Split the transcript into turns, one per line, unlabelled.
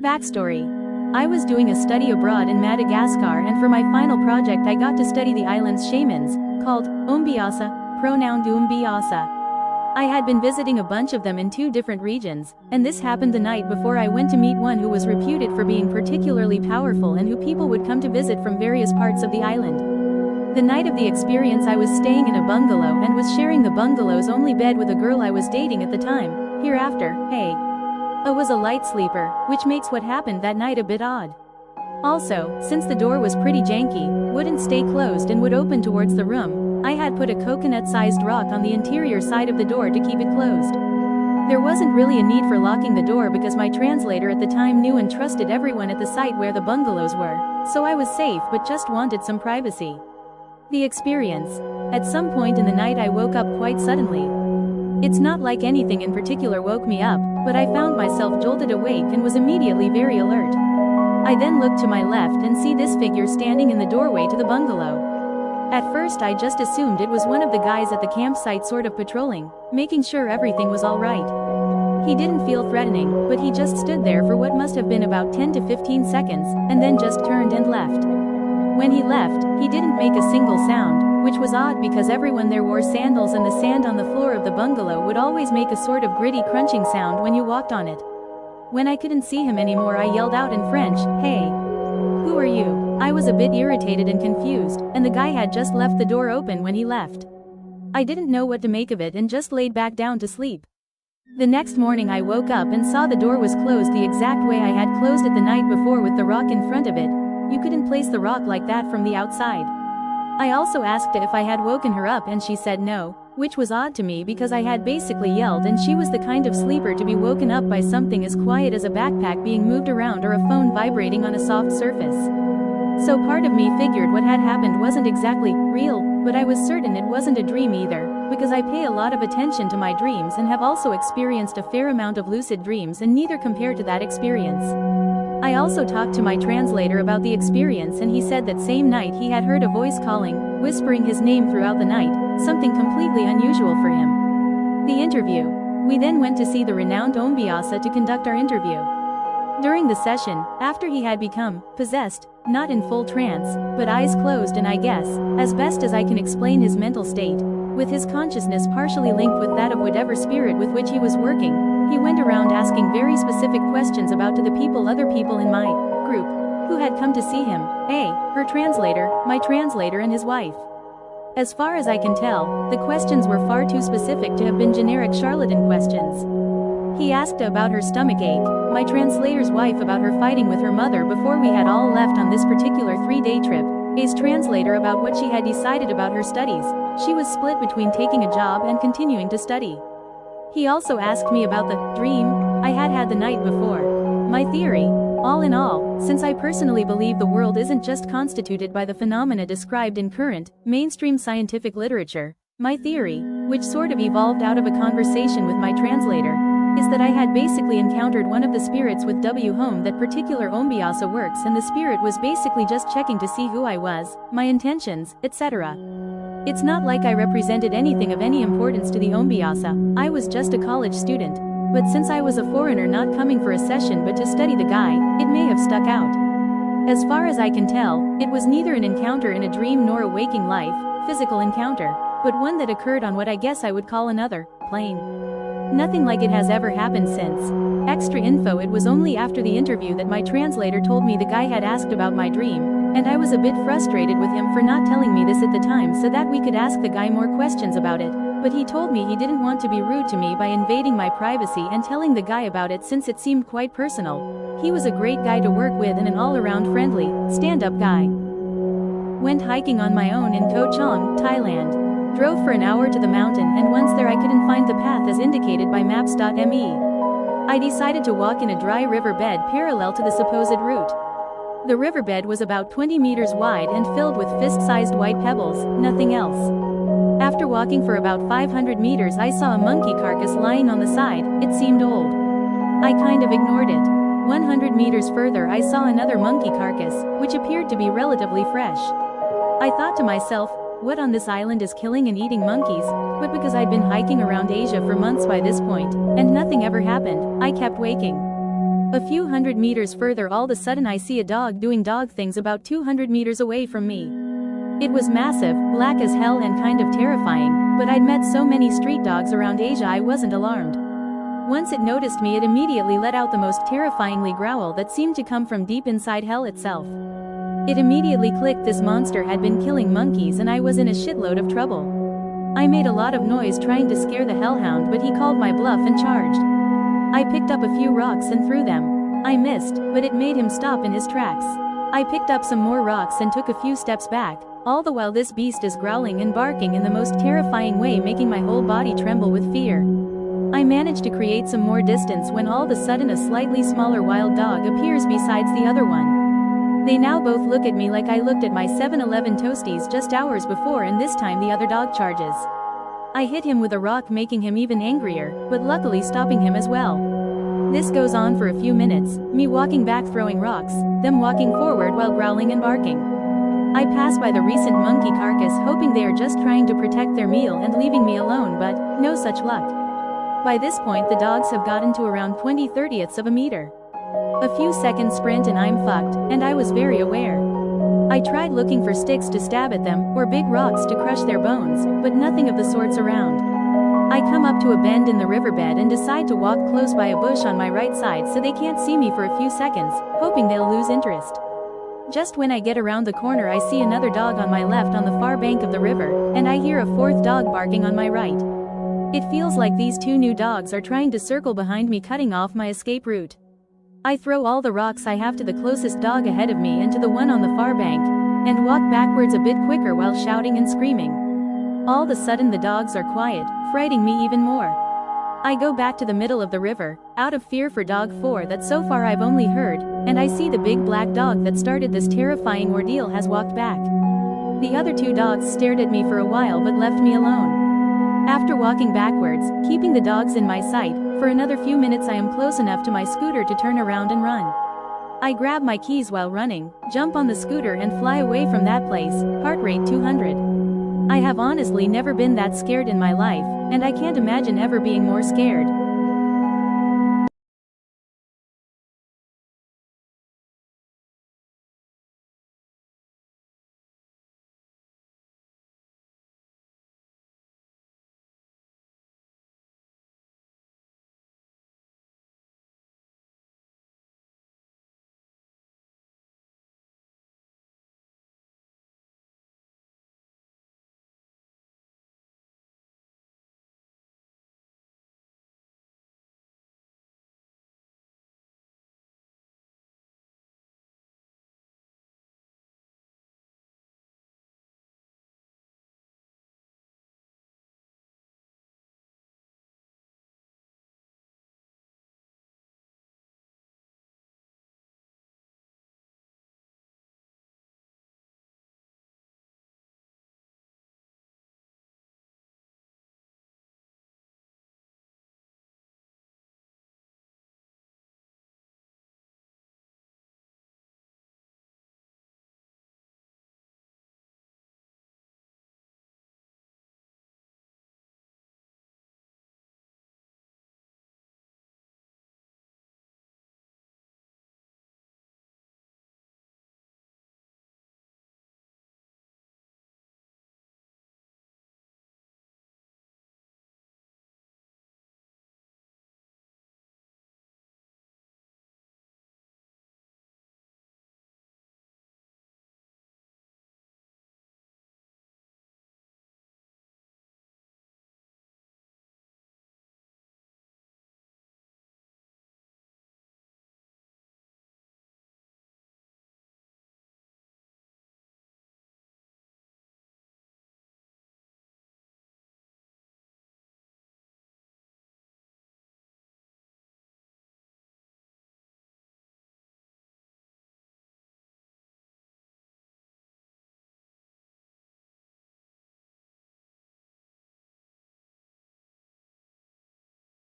Backstory. I was doing a study abroad in Madagascar, and for my final project I got to study the island's shamans, called Ombiasa, pronounced Umbiasa. I had been visiting a bunch of them in 2 different regions, and this happened the night before I went to meet one who was reputed for being particularly powerful and who people would come to visit from various parts of the island. The night of the experience I was staying in a bungalow and was sharing the bungalow's only bed with a girl I was dating at the time. Hereafter, hey. I was a light sleeper, which makes what happened that night a bit odd. Also, since the door was pretty janky, wouldn't stay closed and would open towards the room, I had put a coconut-sized rock on the interior side of the door to keep it closed. There wasn't really a need for locking the door because my translator at the time knew and trusted everyone at the site where the bungalows were, so I was safe but just wanted some privacy. The experience. At some point in the night I woke up quite suddenly. It's not like anything in particular woke me up, but I found myself jolted awake and was immediately very alert. I then looked to my left and see this figure standing in the doorway to the bungalow. At first I just assumed it was one of the guys at the campsite sort of patrolling, making sure everything was alright. He didn't feel threatening, but he just stood there for what must have been about 10 to 15 seconds, and then just turned and left. When he left, he didn't make a single sound, which was odd because everyone there wore sandals and the sand on the floor of the bungalow would always make a sort of gritty crunching sound when you walked on it. When I couldn't see him anymore I yelled out in French, "Hey! Who are you?" I was a bit irritated and confused, and the guy had just left the door open when he left. I didn't know what to make of it and just laid back down to sleep. The next morning I woke up and saw the door was closed the exact way I had closed it the night before with the rock in front of it. You couldn't place the rock like that from the outside. I also asked her if I had woken her up and she said no, which was odd to me because I had basically yelled and she was the kind of sleeper to be woken up by something as quiet as a backpack being moved around or a phone vibrating on a soft surface. So part of me figured what had happened wasn't exactly real, but I was certain it wasn't a dream either, because I pay a lot of attention to my dreams and have also experienced a fair amount of lucid dreams and neither compare to that experience. I also talked to my translator about the experience and he said that same night he had heard a voice calling, whispering his name throughout the night, something completely unusual for him. The interview. We then went to see the renowned Ombiasa to conduct our interview. During the session, after he had become possessed, not in full trance, but eyes closed and I guess, as best as I can explain his mental state, with his consciousness partially linked with that of whatever spirit with which he was working, he went around asking very specific questions about to the other people in my group, who had come to see him, her translator, my translator and his wife. As far as I can tell, the questions were far too specific to have been generic charlatan questions. He asked about her stomach ache, my translator's wife about her fighting with her mother before we had all left on this particular 3-day trip, his translator about what she had decided about her studies. She was split between taking a job and continuing to study. He also asked me about the dream I had had the night before. My theory. All in all, since I personally believe the world isn't just constituted by the phenomena described in current, mainstream scientific literature, my theory, which sort of evolved out of a conversation with my translator, is that I had basically encountered one of the spirits with whom that particular Ombiasa works and the spirit was basically just checking to see who I was, my intentions, etc. It's not like I represented anything of any importance to the Ombiasa, I was just a college student. But since I was a foreigner not coming for a session but to study the guy, it may have stuck out. As far as I can tell, it was neither an encounter in a dream nor a waking life, physical encounter, but one that occurred on what I guess I would call another plane. Nothing like it has ever happened since. Extra info: it was only after the interview that my translator told me the guy had asked about my dream, and I was a bit frustrated with him for not telling me this at the time so that we could ask the guy more questions about it. But he told me he didn't want to be rude to me by invading my privacy and telling the guy about it since it seemed quite personal. He was a great guy to work with and an all-around friendly, stand-up guy. Went hiking on my own in Koh Chang, Thailand. Drove for an hour to the mountain and once there I couldn't find the path as indicated by maps.me. I decided to walk in a dry riverbed parallel to the supposed route. The riverbed was about 20 meters wide and filled with fist-sized white pebbles, nothing else. After walking for about 500 meters I saw a monkey carcass lying on the side. It seemed old. I kind of ignored it. 100 meters further I saw another monkey carcass, which appeared to be relatively fresh. I thought to myself, what on this island is killing and eating monkeys? But because I'd been hiking around Asia for months by this point, and nothing ever happened, I kept waking. A few hundred meters further, all of a sudden I see a dog doing dog things about 200 meters away from me. It was massive, black as hell and kind of terrifying, but I'd met so many street dogs around Asia I wasn't alarmed. Once it noticed me, it immediately let out the most terrifyingly growl that seemed to come from deep inside hell itself. It immediately clicked, this monster had been killing monkeys and I was in a shitload of trouble. I made a lot of noise trying to scare the hellhound, but he called my bluff and charged. I picked up a few rocks and threw them. I missed, but it made him stop in his tracks. I picked up some more rocks and took a few steps back, all the while this beast is growling and barking in the most terrifying way, making my whole body tremble with fear. I managed to create some more distance when all of a sudden a slightly smaller wild dog appears besides the other one. They now both look at me like I looked at my 7-Eleven Toasties just hours before, and this time the other dog charges. I hit him with a rock, making him even angrier, but luckily stopping him as well. This goes on for a few minutes, me walking back throwing rocks, them walking forward while growling and barking. I pass by the recent monkey carcass hoping they are just trying to protect their meal and leaving me alone, but no such luck. By this point the dogs have gotten to around 20/30ths of a meter. A few seconds sprint and I'm fucked, and I was very aware. I tried looking for sticks to stab at them, or big rocks to crush their bones, but nothing of the sorts around. I come up to a bend in the riverbed and decide to walk close by a bush on my right side so they can't see me for a few seconds, hoping they'll lose interest. Just when I get around the corner I see another dog on my left on the far bank of the river, and I hear a fourth dog barking on my right. It feels like these two new dogs are trying to circle behind me, cutting off my escape route. I throw all the rocks I have to the closest dog ahead of me and to the one on the far bank, and walk backwards a bit quicker while shouting and screaming. All of a sudden the dogs are quiet, frightening me even more. I go back to the middle of the river, out of fear for dog 4 that so far I've only heard, and I see the big black dog that started this terrifying ordeal has walked back. The other two dogs stared at me for a while but left me alone. After walking backwards, keeping the dogs in my sight, for another few minutes I am close enough to my scooter to turn around and run. I grab my keys while running, jump on the scooter and fly away from that place, heart rate 200. I have honestly never been that scared in my life, and I can't imagine ever being more scared.